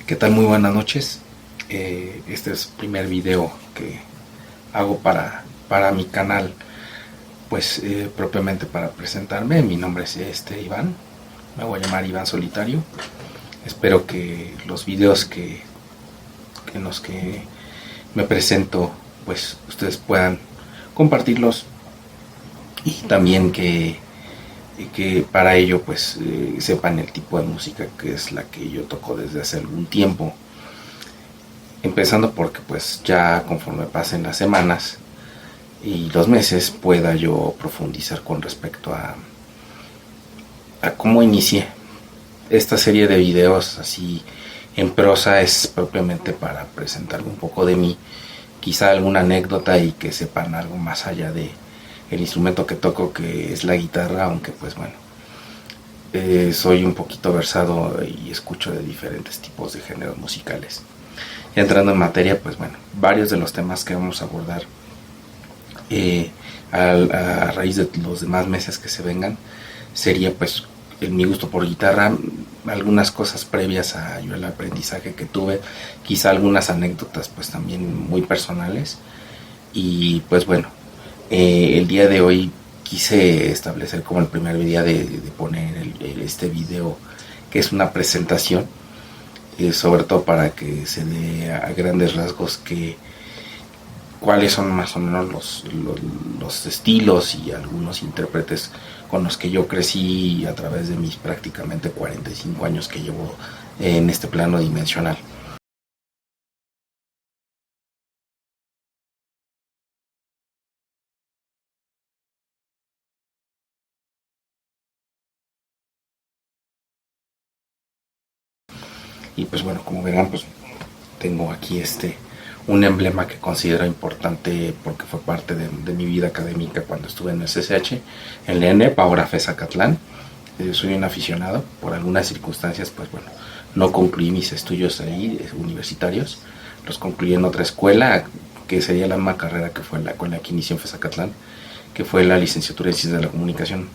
¿Qué tal? Muy buenas noches. Este es el primer video que hago para mi canal, pues propiamente para presentarme. Mi nombre es Iván, me voy a llamar Iván Solitario. Espero que los videos en los que me presento, pues ustedes puedan compartirlos, y también que para ello pues sepan el tipo de música que es la que yo toco desde hace algún tiempo, empezando porque pues ya conforme pasen las semanas y los meses pueda yo profundizar con respecto a cómo inicié esta serie de videos así en prosa. Es propiamente para presentar un poco de mí, quizá alguna anécdota, y que sepan algo más allá de el instrumento que toco, que es la guitarra, aunque pues bueno, soy un poquito versado y escucho de diferentes tipos de géneros musicales. Y entrando en materia, pues bueno, varios de los temas que vamos a abordar a raíz de los demás meses que se vengan, sería pues mi gusto por guitarra, algunas cosas previas a yo el aprendizaje que tuve, quizá algunas anécdotas pues también muy personales. Y pues bueno, el día de hoy quise establecer como el primer día de poner este video, que es una presentación, sobre todo para que se dé a grandes rasgos cuáles son más o menos los estilos y algunos intérpretes con los que yo crecí a través de mis prácticamente 45 años que llevo en este plano dimensional. Y pues bueno, como verán, pues tengo aquí un emblema que considero importante porque fue parte de mi vida académica cuando estuve en el CCH, en la ENEP, ahora FES-Acatlán. Soy un aficionado. Por algunas circunstancias, pues bueno, no concluí mis estudios ahí universitarios, los concluí en otra escuela, que sería la misma carrera que fue con la que inicié en FES-Acatlán, que fue la licenciatura en Ciencias de la Comunicación.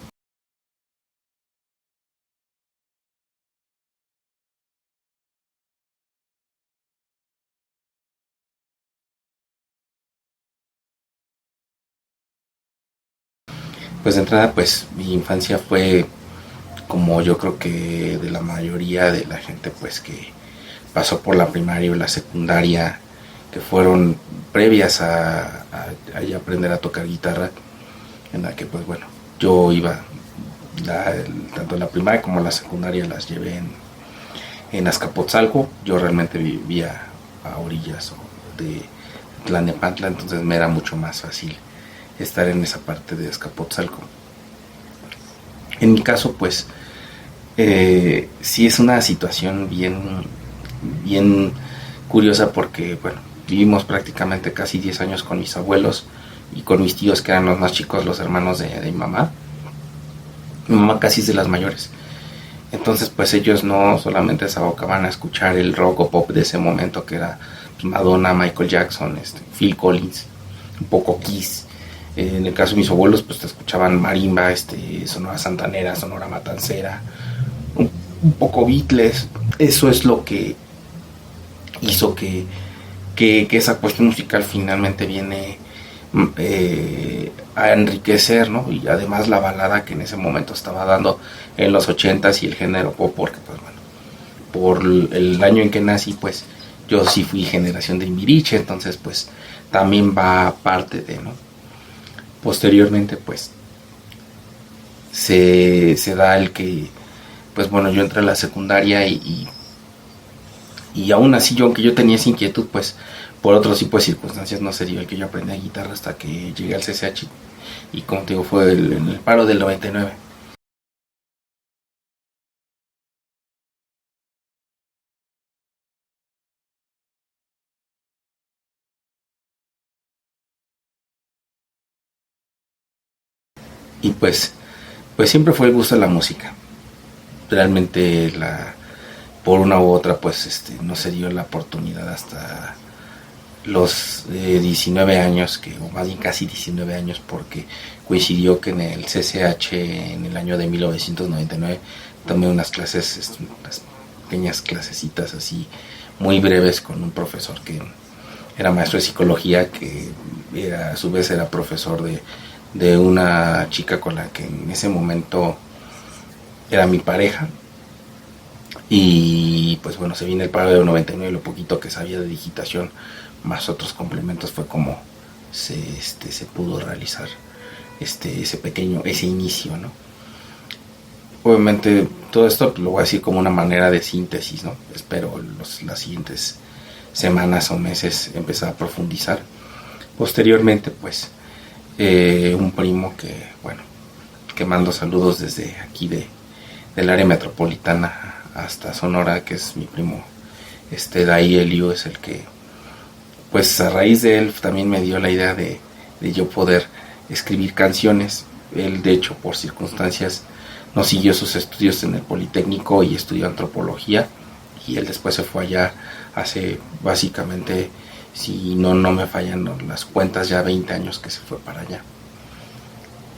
Pues de entrada, pues mi infancia fue como yo creo que de la mayoría de la gente pues que pasó por la primaria o la secundaria, que fueron previas a aprender a tocar guitarra, en la que pues bueno, yo iba, tanto la primaria como la secundaria las llevé en Azcapotzalco. Yo realmente vivía a orillas de Tlalnepantla, entonces me era mucho más fácil estar en esa parte de Azcapotzalco. En mi caso pues sí es una situación bien curiosa, porque bueno, vivimos prácticamente casi 10 años con mis abuelos y con mis tíos, que eran los más chicos, los hermanos de mi mamá. Mi mamá casi es de las mayores, entonces pues ellos no solamente se abocaban a escuchar el rock o pop de ese momento, que era pues, Madonna, Michael Jackson, Phil Collins, un poco Kiss. En el caso de mis abuelos pues te escuchaban marimba, Sonora Santanera, Sonora Matancera, un poco Beatles. Eso es lo que hizo que esa cuestión musical finalmente viene a enriquecer, ¿no? Y además la balada que en ese momento estaba dando en los 80s y el género pop, porque pues bueno, por el año en que nací, pues yo sí fui generación de Imbiriche, entonces pues también va parte de, ¿no? Posteriormente pues se da el que pues bueno, yo entré a la secundaria y aún así, aunque yo tenía esa inquietud, pues por otro tipo de circunstancias no se dio el que yo aprendí guitarra hasta que llegué al CCH, y como te digo, fue en el paro del 99. Y pues siempre fue el gusto de la música. Realmente por una u otra pues no se dio la oportunidad hasta los 19 años, o más bien casi 19 años, porque coincidió que en el CCH en el año de 1999 tomé unas clases pequeñas clasecitas así muy breves con un profesor que era maestro de psicología, que a su vez era profesor de una chica con la que en ese momento era mi pareja. Y pues bueno, se viene el paro de 99 y lo poquito que sabía de digitación más otros complementos fue como se pudo realizar ese inicio, ¿no? Obviamente todo esto lo voy a decir como una manera de síntesis, ¿no? Espero las siguientes semanas o meses empezar a profundizar. Posteriormente, pues, un primo que, bueno, que mando saludos desde aquí del área metropolitana hasta Sonora, que es mi primo, Dai Elio, es el que, pues a raíz de él también me dio la idea de yo poder escribir canciones. Él, de hecho, por circunstancias, no siguió sus estudios en el Politécnico y estudió antropología, y él después se fue allá hace básicamente, si no me fallan las cuentas, ya 20 años que se fue para allá.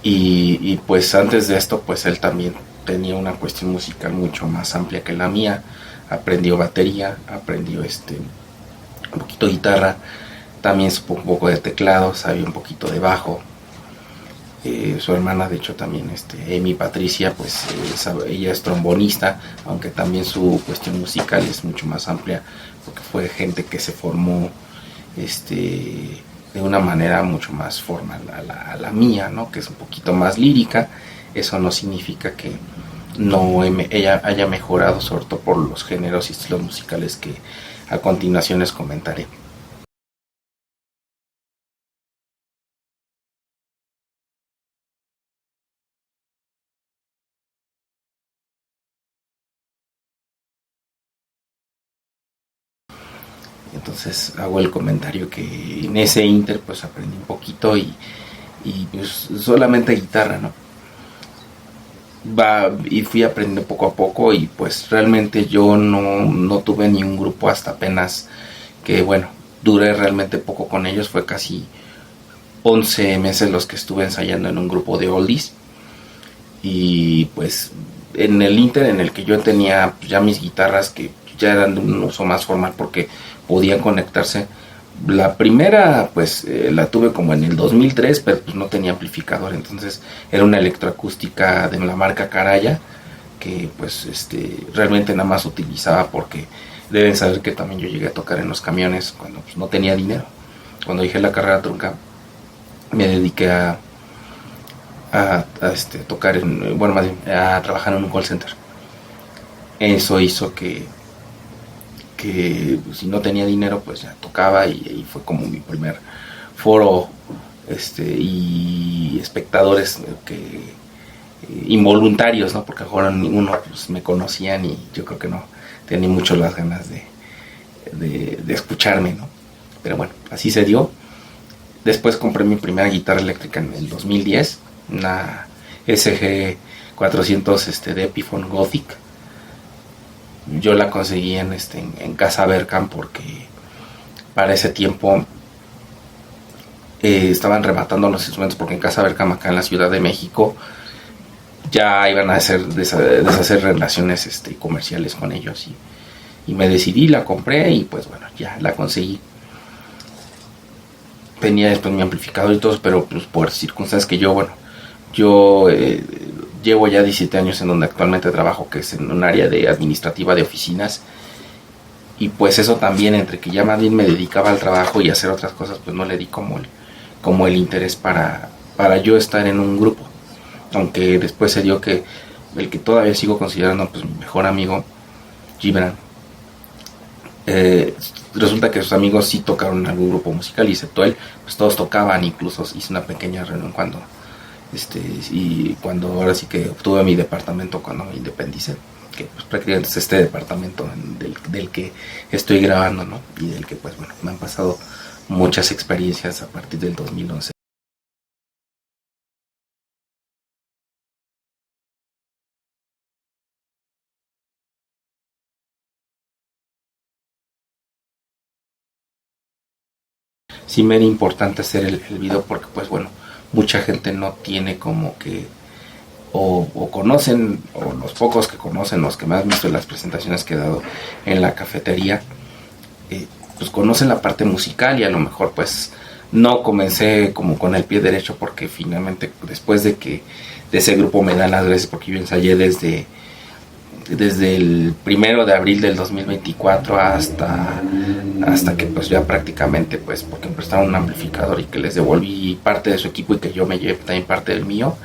Y pues antes de esto, pues él también tenía una cuestión musical mucho más amplia que la mía. Aprendió batería, aprendió un poquito de guitarra, también supo un poco de teclado, sabía un poquito de bajo. Su hermana, de hecho, también, Amy Patricia, pues ella es trombonista, aunque también su cuestión musical es mucho más amplia, porque fue gente que se formó de una manera mucho más formal a la mía, ¿no? Que es un poquito más lírica. Eso no significa que ella haya mejorado, sobre todo por los géneros y estilos musicales que a continuación les comentaré. Entonces hago el comentario que en ese inter pues aprendí un poquito y pues solamente guitarra, ¿no? Y fui aprendiendo poco a poco y pues realmente yo no tuve ni un grupo hasta apenas que, bueno, duré realmente poco con ellos. Fue casi 11 meses los que estuve ensayando en un grupo de oldies. Y pues en el inter en el que yo tenía ya mis guitarras, que ya eran de un uso más formal porque podían conectarse. La primera pues la tuve como en el 2003, pero pues no tenía amplificador, entonces era una electroacústica de la marca Caraya, que pues realmente nada más utilizaba porque deben saber que también yo llegué a tocar en los camiones cuando pues no tenía dinero. Cuando dejé la carrera trunca me dediqué a tocar bueno, más bien a trabajar en un call center. Eso hizo que pues, si no tenía dinero pues ya tocaba, y fue como mi primer foro y espectadores involuntarios, ¿no? Porque ahora uno pues, me conocían y yo creo que no tenía mucho las ganas de escucharme, ¿no? Pero bueno, así se dio. Después compré mi primera guitarra eléctrica en el 2010, una SG 400 de Epiphone Gothic. Yo la conseguí en Casa Berkham porque para ese tiempo estaban rematando los instrumentos, porque en Casa Berkham, acá en la Ciudad de México, ya iban a deshacer relaciones comerciales con ellos, y me decidí, la compré y pues bueno, ya la conseguí. Tenía después mi amplificador y todo, pero pues por circunstancias que yo llevo ya 17 años en donde actualmente trabajo, que es en un área de administrativa de oficinas, y pues eso también, entre que ya más bien me dedicaba al trabajo y hacer otras cosas, pues no le di como el interés para yo estar en un grupo. Aunque después se dio que el que todavía sigo considerando pues mi mejor amigo, Gibran, resulta que sus amigos sí tocaron en algún grupo musical, y excepto él, pues todos tocaban. Incluso hice una pequeña reunión y cuando ahora sí que obtuve mi departamento, cuando me independicé, que pues prácticamente es este departamento del que estoy grabando, ¿no? Y del que pues bueno, me han pasado muchas experiencias a partir del 2011. Sí me era importante hacer el video porque pues bueno, mucha gente no tiene como que o conocen, o los pocos que conocen, los que me han visto en las presentaciones que he dado en la cafetería, pues conocen la parte musical, y a lo mejor pues no comencé como con el pie derecho, porque finalmente después de que de ese grupo me dan las gracias, porque yo ensayé desde el 1 de abril del 2024 hasta que pues ya prácticamente, pues porque me prestaron un amplificador y que les devolví parte de su equipo y que yo me llevé también parte del mío,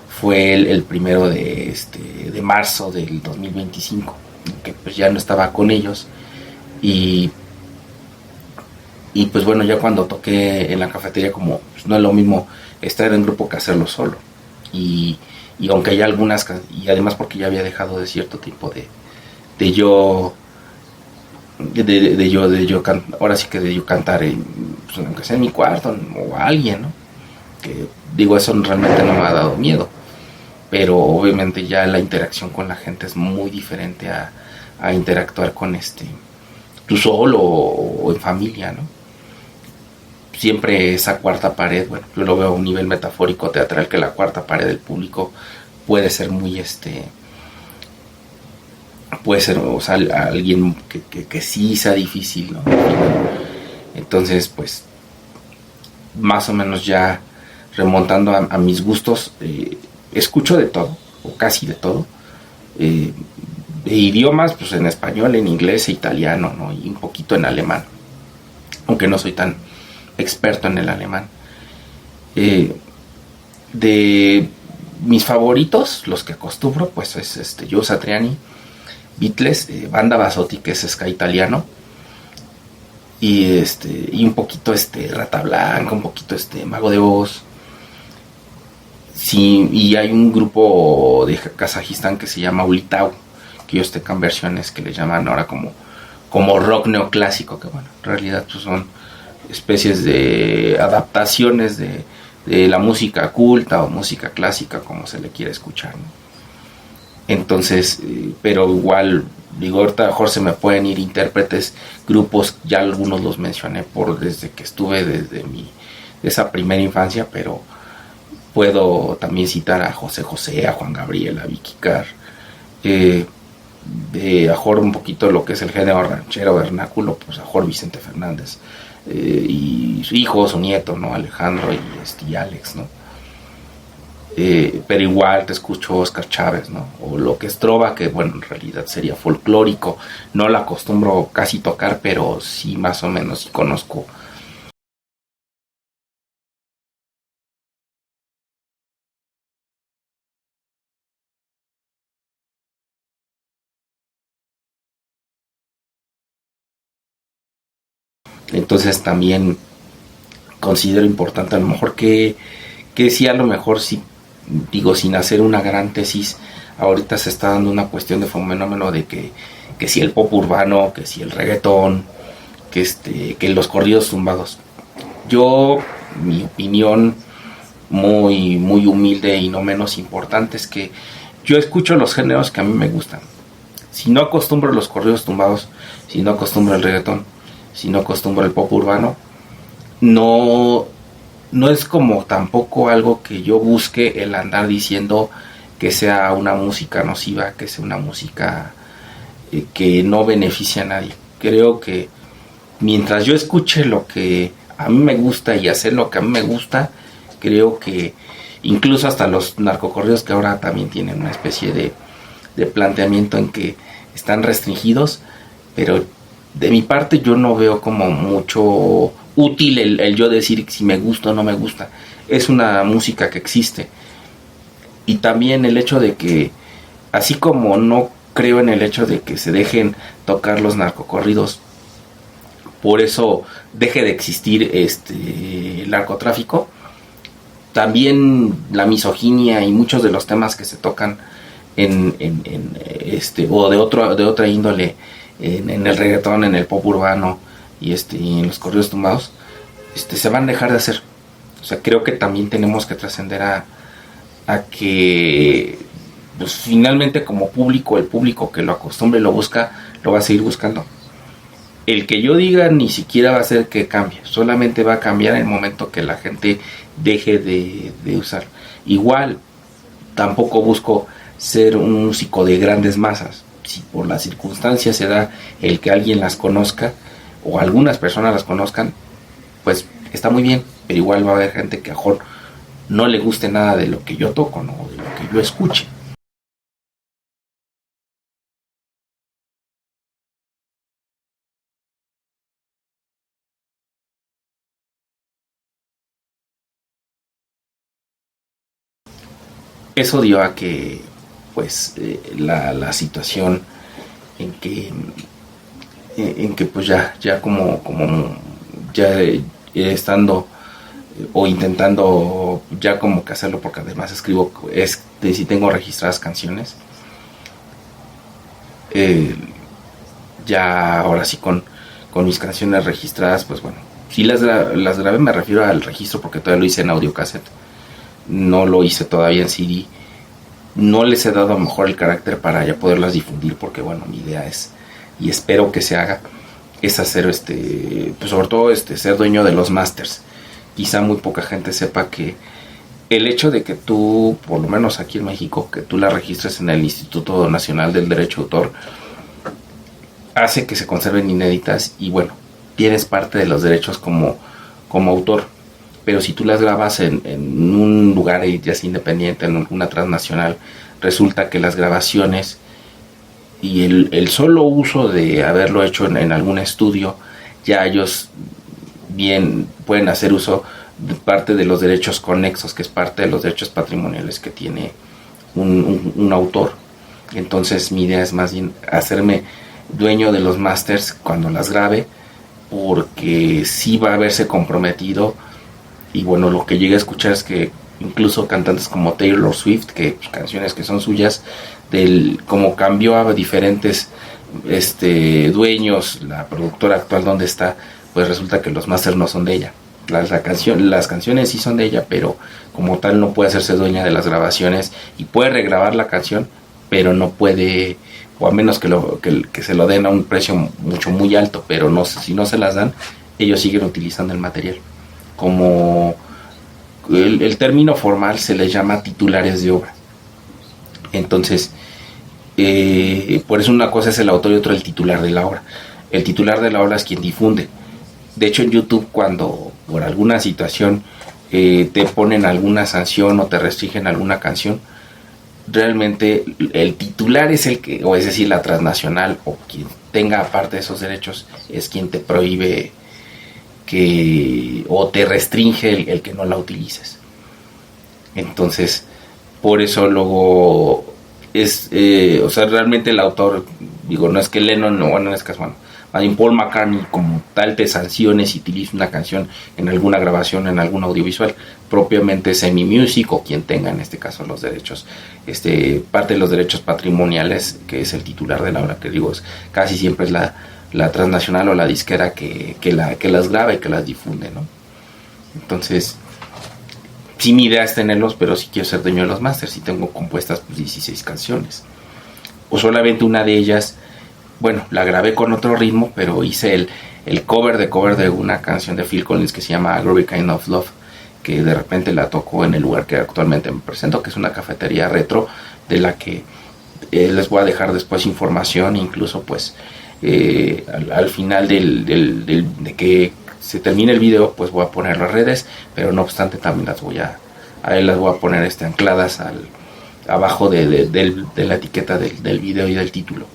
fue el 1 de marzo del 2025, que pues ya no estaba con ellos. Y pues bueno, ya cuando toqué en la cafetería, como pues no es lo mismo estar en grupo que hacerlo solo. Y, y aunque hay algunas, y además porque ya había dejado de cierto tiempo de yo, ahora sí que de yo cantar, pues, aunque sea en mi cuarto o a alguien, ¿no? Que digo, eso realmente no me ha dado miedo, pero obviamente ya la interacción con la gente es muy diferente a interactuar con tú solo o en familia, ¿no? Siempre esa cuarta pared, bueno, yo lo veo a un nivel metafórico teatral, que la cuarta pared del público puede ser muy puede ser, o sea, alguien que sí sea difícil, ¿no? Entonces pues más o menos ya remontando a mis gustos, escucho de todo, o casi de todo, de idiomas, pues en español, en inglés e italiano, ¿no? Y un poquito en alemán, aunque no soy tan experto en el alemán. De mis favoritos, los que acostumbro, pues es Joe Satriani, Beatles, Banda Basotti, que es ska italiano, y un poquito Rata Blanca, un poquito Mago de Oz. Sí, y hay un grupo de Kazajistán que se llama Ulitau, que ellos tocan versiones que le llaman ahora como rock neoclásico, que bueno, en realidad pues son especies de adaptaciones de la música culta o música clásica, como se le quiere escuchar, ¿no? Entonces, pero igual, digo, ahorita mejor se me pueden ir intérpretes, grupos, ya algunos los mencioné desde que estuve, de esa primera infancia, pero puedo también citar a José José, a Juan Gabriel, a Vicky Carr, a Jorge un poquito lo que es el género ranchero vernáculo, pues a Jorge Vicente Fernández, y su hijo, su nieto, ¿no? Alejandro y Alex, ¿no? Pero igual te escucho Oscar Chávez, ¿no? O lo que es trova, que bueno, en realidad sería folclórico, no la acostumbro casi tocar, pero sí más o menos sí conozco. Entonces también considero importante a lo mejor que sí, a lo mejor sí, digo, sin hacer una gran tesis, ahorita se está dando una cuestión de fenómeno de que si el pop urbano, que si el reggaetón, que los corridos tumbados. Yo, mi opinión muy, muy humilde y no menos importante, es que yo escucho los géneros que a mí me gustan. Si no acostumbro los corridos tumbados, si no acostumbro el reggaetón, si no acostumbro el pop urbano, no, no es como tampoco algo que yo busque el andar diciendo que sea una música nociva, que sea una música que no beneficia a nadie. Creo que mientras yo escuche lo que a mí me gusta y hacer lo que a mí me gusta, creo que incluso hasta los narcocorridos, que ahora también tienen una especie de planteamiento en que están restringidos, pero de mi parte yo no veo como mucho útil el yo decir si me gusta o no me gusta. Es una música que existe. Y también el hecho de que, así como no creo en el hecho de que se dejen tocar los narcocorridos, por eso deje de existir el narcotráfico, también la misoginia y muchos de los temas que se tocan o de otra índole en el reggaetón, en el pop urbano y en los corridos tumbados, se van a dejar de hacer. O sea, creo que también tenemos que trascender a que pues, finalmente como público, el público que lo acostumbre y lo busca, lo va a seguir buscando. El que yo diga ni siquiera va a hacer que cambie, solamente va a cambiar en el momento que la gente deje de usar. Igual, tampoco busco ser un músico de grandes masas. Si por las circunstancias se da el que alguien las conozca o algunas personas las conozcan, pues está muy bien, pero igual va a haber gente que a lo mejor no le guste nada de lo que yo toco, ¿no? De lo que yo escuche. Eso dio a que pues la situación en que pues ya como ya estando o intentando ya como que hacerlo, porque además escribo, si tengo registradas canciones, eh, ya ahora sí con mis canciones registradas, pues bueno, si las grabé, me refiero al registro porque todavía lo hice en audio cassette, no lo hice todavía en CD, no les he dado a lo mejor el carácter para ya poderlas difundir, porque bueno, mi idea es, y espero que se haga, es hacer pues sobre todo ser dueño de los masters. Quizá muy poca gente sepa que el hecho de que tú, por lo menos aquí en México, que tú la registres en el Instituto Nacional del Derecho de Autor, hace que se conserven inéditas y bueno, tienes parte de los derechos como autor. Pero si tú las grabas en un lugar ya sea independiente, en una transnacional, resulta que las grabaciones y el solo uso de haberlo hecho en algún estudio, ya ellos bien pueden hacer uso de parte de los derechos conexos, que es parte de los derechos patrimoniales que tiene un autor. Entonces mi idea es más bien hacerme dueño de los masters cuando las grabe, porque sí va a verse comprometido. Y bueno, lo que llegué a escuchar es que incluso cantantes como Taylor Swift, que pues, canciones que son suyas, como cambió a diferentes dueños, la productora actual donde está, pues resulta que los masters no son de ella. Las canciones sí son de ella, pero como tal no puede hacerse dueña de las grabaciones y puede regrabar la canción, pero no puede, o a menos que se lo den a un precio muy alto, pero no, si no se las dan, ellos siguen utilizando el material. Como el término formal se les llama titulares de obra. Entonces, por eso una cosa es el autor y otra el titular de la obra. El titular de la obra es quien difunde. De hecho, en YouTube, cuando por alguna situación te ponen alguna sanción o te restringen alguna canción, realmente el titular es el que, o es decir, la transnacional o quien tenga aparte de esos derechos, es quien te prohíbe o te restringe el que no la utilices. Entonces, por eso luego o sea, realmente el autor, digo, no es que Lennon, no, bueno, en este caso, bueno, más bien Paul McCartney como tal te sancione si utiliza una canción en alguna grabación, en algún audiovisual, propiamente Semi Music o quien tenga en este caso los derechos, parte de los derechos patrimoniales, que es el titular de la obra, que digo, casi siempre es la transnacional o la disquera que las graba y que las difunde, ¿no? Entonces, sí, mi idea es tenerlos, pero sí quiero ser dueño de los masters y tengo compuestas pues, 16 canciones. O solamente una de ellas, bueno, la grabé con otro ritmo, pero hice el cover de una canción de Phil Collins que se llama Every Kind of Love, que de repente la toco en el lugar que actualmente me presento, que es una cafetería retro, de la que les voy a dejar después información, incluso pues al final de que se termine el video, pues voy a poner las redes, pero no obstante también las voy a poner ancladas abajo de la etiqueta del video y del título.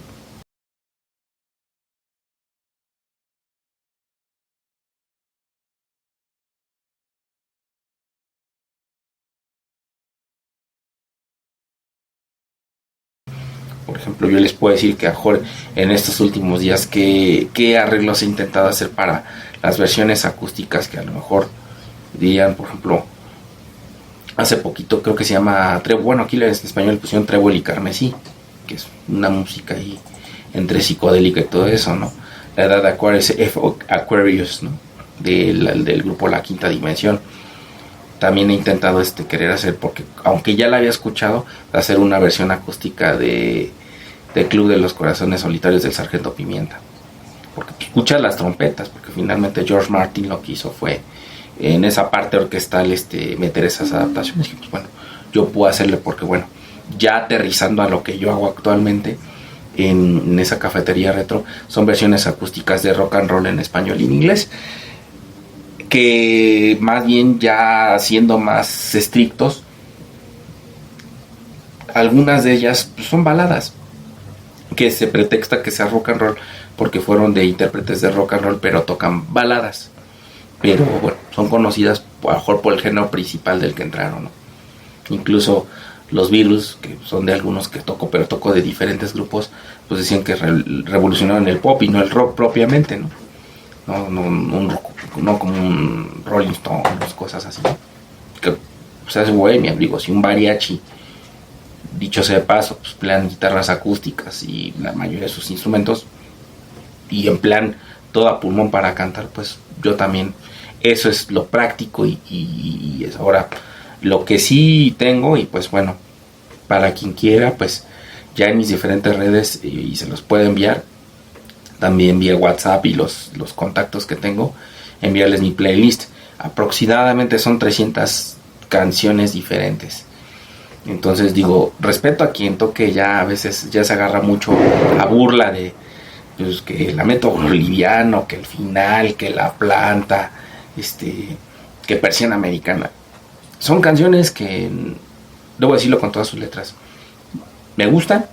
Por ejemplo, yo les puedo decir que a Jorge en estos últimos días qué arreglos he intentado hacer para las versiones acústicas, que a lo mejor dirían, por ejemplo, hace poquito creo que se llama bueno, aquí en español le pusieron Trébol y Carmesí, que es una música ahí entre psicodélica y todo eso, ¿no? La edad de Aquarius, ¿no? Del grupo La Quinta Dimensión. También he intentado querer hacer, porque aunque ya la había escuchado, hacer una versión acústica del Club de los Corazones Solitarios del Sargento Pimienta, porque escuchas las trompetas, porque finalmente George Martin lo que hizo fue en esa parte orquestal meter esas adaptaciones. Y pues bueno, yo puedo hacerle, porque bueno, ya aterrizando a lo que yo hago actualmente en esa cafetería retro, son versiones acústicas de rock and roll en español y en inglés, que más bien ya siendo más estrictos, algunas de ellas pues, son baladas, que se pretexta que sea rock and roll porque fueron de intérpretes de rock and roll, pero tocan baladas. Pero bueno, son conocidas a lo mejor por el género principal del que entraron, ¿no? Incluso los Beatles, que son de algunos que toco, pero toco de diferentes grupos, pues decían que revolucionaron el pop y no el rock propiamente, ¿no? No como un Rolling Stone, cosas así. Que pues hace bohemia, digo, si un mariachi, dicho sea de paso, pues emplean guitarras acústicas y la mayoría de sus instrumentos, y en plan todo a pulmón para cantar, pues yo también, eso es lo práctico y es ahora lo que sí tengo. Y pues bueno, para quien quiera, pues ya en mis diferentes redes y se los puedo enviar también vía WhatsApp y los contactos que tengo, enviarles mi playlist. Aproximadamente son 300 canciones diferentes. Entonces digo, respeto a quien toque, ya a veces ya se agarra mucho a burla de pues, que la meto boliviano, que el final, que la planta, que persiana americana. Son canciones que, debo decirlo con todas sus letras, me gustan,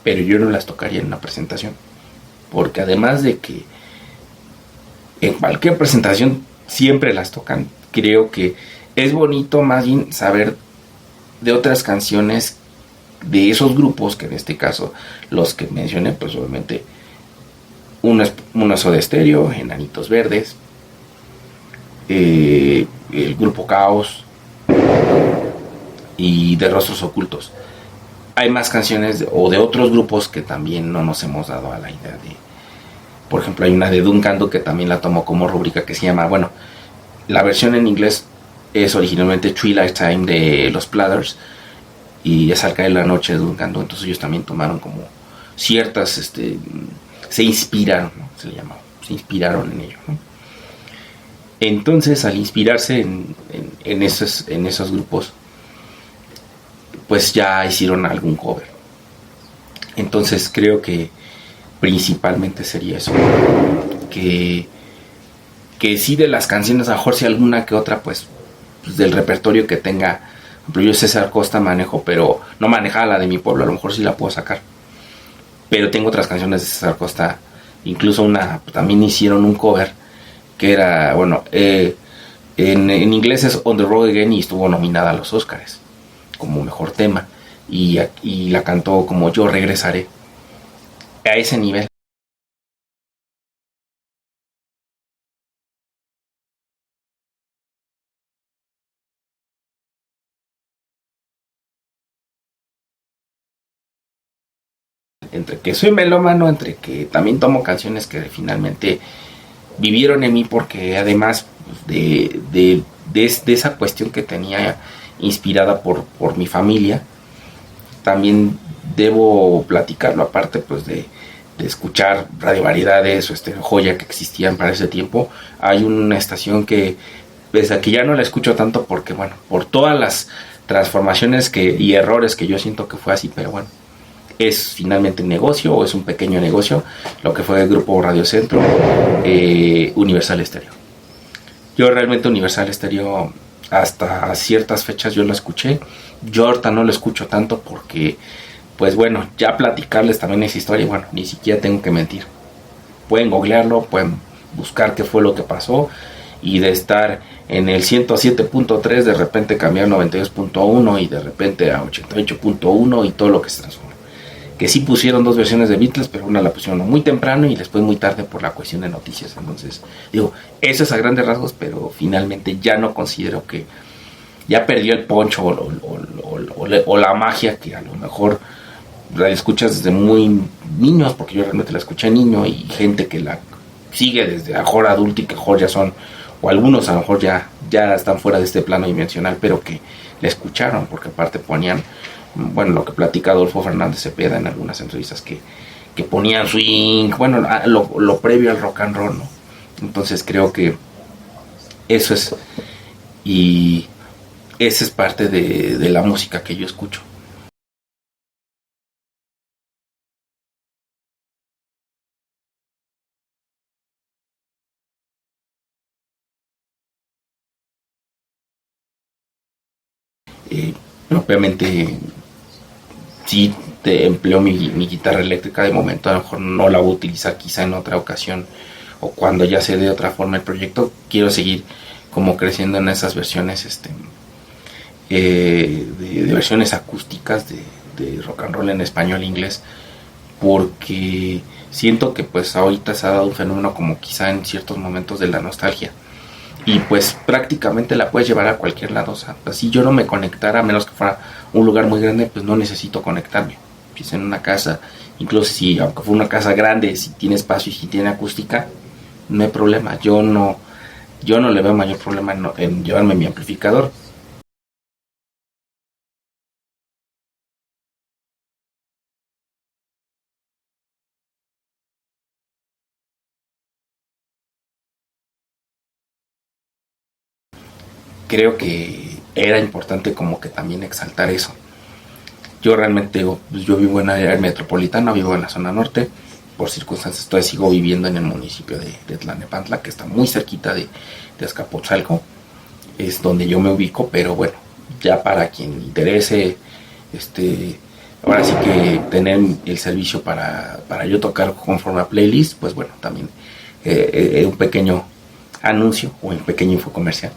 pero yo no las tocaría en una presentación. Porque además de que en cualquier presentación siempre las tocan, creo que es bonito más bien saber de otras canciones de esos grupos, que en este caso los que mencioné, pues obviamente uno es Soda Stereo, Enanitos Verdes, el grupo Caos y de Rostros Ocultos. Hay más canciones de otros grupos que también no nos hemos dado a la idea de. Por ejemplo, hay una de Duncan Du que también la tomo como rúbrica, que se llama, bueno, la versión en inglés es originalmente Twilight Time de los Platters y es Al caer la noche de Duncan Du. Entonces ellos también tomaron como ciertas, se inspiraron, ¿no? Se le llamaba, se inspiraron en ello, ¿no? Entonces al inspirarse en esos grupos, pues ya hicieron algún cover. Entonces creo que principalmente sería eso, que sí, de las canciones, a lo mejor si alguna que otra, pues del repertorio que tenga. Por ejemplo, yo César Costa manejo, pero no manejaba la de mi pueblo, a lo mejor sí la puedo sacar, pero tengo otras canciones de César Costa, incluso una, también hicieron un cover que era, bueno, en inglés es On the Road Again y estuvo nominada a los Oscars como mejor tema, y la cantó como Yo Regresaré. A ese nivel. Entre que soy melómano, entre que también tomo canciones que finalmente vivieron en mí, porque además de esa cuestión que tenía inspirada por mi familia, también debo platicarlo, aparte pues de escuchar Radio Variedades o Joya, que existían para ese tiempo. Hay una estación que desde aquí ya no la escucho tanto porque, bueno, por todas las transformaciones y errores que yo siento que fue así, pero bueno, es finalmente un negocio, o es un pequeño negocio, lo que fue el grupo Radio Centro, Universal Estéreo. Yo realmente Universal Estéreo hasta ciertas fechas yo lo escuché. Yo ahorita no lo escucho tanto porque, pues bueno, ya platicarles también esa historia, y bueno, ni siquiera tengo que mentir. Pueden googlearlo, pueden buscar qué fue lo que pasó, y de estar en el 107.3 de repente cambiar a 92.1 y de repente a 88.1 y todo lo que se transformó. Que sí pusieron dos versiones de Beatles, pero una la pusieron muy temprano y después muy tarde por la cuestión de noticias. Entonces, digo, eso es a grandes rasgos, pero finalmente ya no considero que ya perdió el poncho o la magia que a lo mejor la escuchas desde muy niños, porque yo realmente la escuché niño, y gente que la sigue desde a lo mejor adulto y que a lo mejor ya son, o algunos a lo mejor ya están fuera de este plano dimensional, pero que la escucharon, porque aparte ponían, bueno, lo que platica Adolfo Fernández Cepeda en algunas entrevistas, que ponían swing, bueno, lo previo al rock and roll, ¿no? Entonces creo que eso es, y esa es parte de la música que yo escucho. Propiamente sí te empleo mi guitarra eléctrica de momento, a lo mejor no la voy a utilizar quizá en otra ocasión o cuando ya se dé de otra forma el proyecto. Quiero seguir como creciendo en esas versiones de versiones acústicas de rock and roll en español e inglés, porque siento que pues ahorita se ha dado un fenómeno como quizá en ciertos momentos de la nostalgia, y pues prácticamente la puedes llevar a cualquier lado. O sea, pues, si yo no me conectara, a menos que fuera un lugar muy grande, pues no necesito conectarme. Si es en una casa, incluso si aunque fue una casa grande, si tiene espacio y si tiene acústica, no hay problema. Yo no le veo mayor problema en llevarme mi amplificador. Creo que era importante como que también exaltar eso. Yo realmente, pues, yo vivo en la área metropolitana, vivo en la zona norte. Por circunstancias todavía sigo viviendo en el municipio de Tlalnepantla, que está muy cerquita de Azcapotzalco. Es donde yo me ubico, pero bueno, ya para quien interese, este, ahora sí que tener el servicio para yo tocar conforme a playlist, pues bueno, también un pequeño anuncio o un pequeño infocomercial.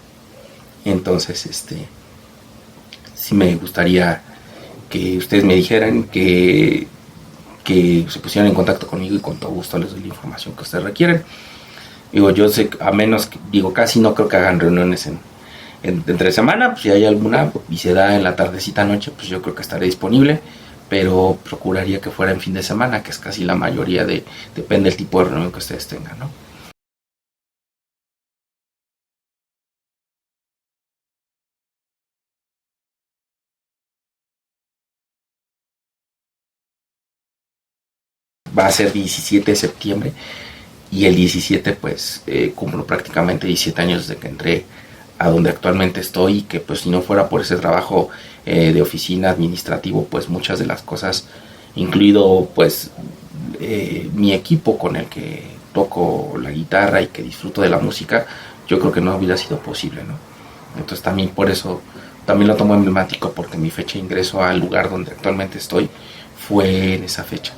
Entonces, sí me gustaría que ustedes me dijeran que se pusieran en contacto conmigo y con todo gusto les doy la información que ustedes requieren. Digo, yo sé, a menos, digo, casi no creo que hagan reuniones entre semana, pues si hay alguna y se da en la tardecita noche, pues yo creo que estaré disponible, pero procuraría que fuera en fin de semana, que es casi la mayoría depende del tipo de reunión que ustedes tengan, ¿no? Va a ser 17 de septiembre y el 17 pues cumplo prácticamente 17 años desde que entré a donde actualmente estoy, y que pues si no fuera por ese trabajo de oficina administrativo, pues muchas de las cosas, incluido pues mi equipo con el que toco la guitarra y que disfruto de la música, yo creo que no hubiera sido posible, ¿no? Entonces también por eso también lo tomo emblemático, porque mi fecha de ingreso al lugar donde actualmente estoy fue en esa fecha.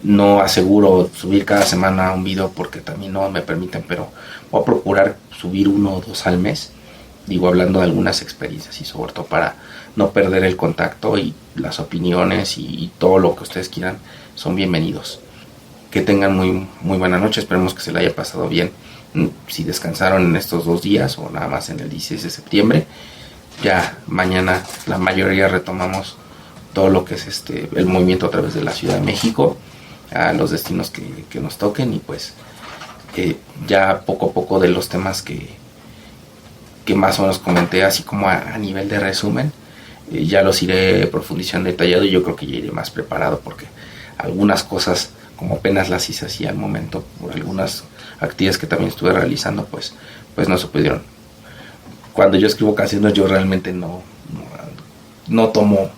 No aseguro subir cada semana un video porque también no me permiten, pero voy a procurar subir uno o dos al mes. Digo, hablando de algunas experiencias y sobre todo para no perder el contacto, y las opiniones y todo lo que ustedes quieran son bienvenidos. Que tengan muy buena noche, esperemos que se la haya pasado bien. Si descansaron en estos 2 días o nada más en el 16 de septiembre, ya mañana la mayoría retomamos todo lo que es el movimiento a través de la Ciudad de México, a los destinos que nos toquen, y pues ya poco a poco de los temas que más o menos comenté, así como a nivel de resumen, ya los iré profundizando detallado, y yo creo que ya iré más preparado, porque algunas cosas como apenas las hice así al momento por algunas actividades que también estuve realizando, pues no se pudieron. Cuando yo escribo canciones yo realmente no tomo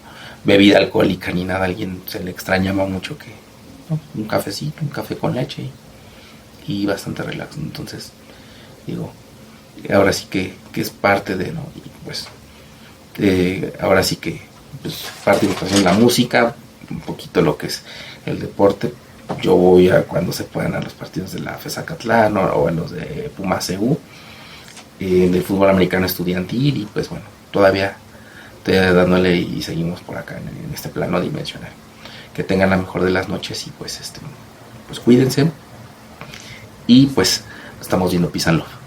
bebida alcohólica ni nada. A alguien se le extrañaba mucho que ¿no? Un cafecito, un café con leche y bastante relax. Entonces digo, ahora sí que es parte de, ¿no? Y pues ahora sí que pues, parte de mi pasión la música, un poquito lo que es el deporte. Yo voy a cuando se puedan a los partidos de la FES Acatlán o a los de Pumas CU, del fútbol americano estudiantil, y pues bueno, todavía estoy dándole y seguimos por acá en este plano dimensional. Que tengan la mejor de las noches y pues pues cuídense, y pues estamos viendo Peace and Love.